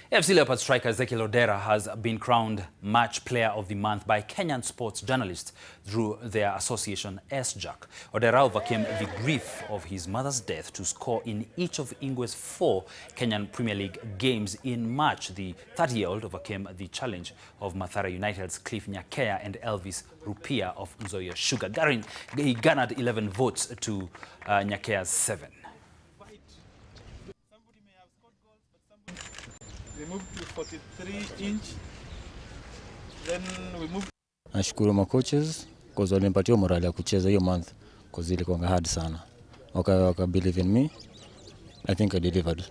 AFC Leopards striker Ezekiel Odera has been crowned Match Player of the Month by Kenyan sports journalists through their association SJAK. Odera overcame the grief of his mother's death to score in each of Ingwe's 4 Kenyan Premier League games in March. The 30-year-old overcame the challenge of Mathare United's Cliff Nyakeya and Elvis Rupia of Nzoia Sugar. He garnered 11 votes to Nyakeya's 7. We moved to 43 inch. Then we moved. Nashukuru ma coaches because walimpatia morale ya kucheza hiyo month because ilikuwa hard sana. Waka believe in me. I think I delivered.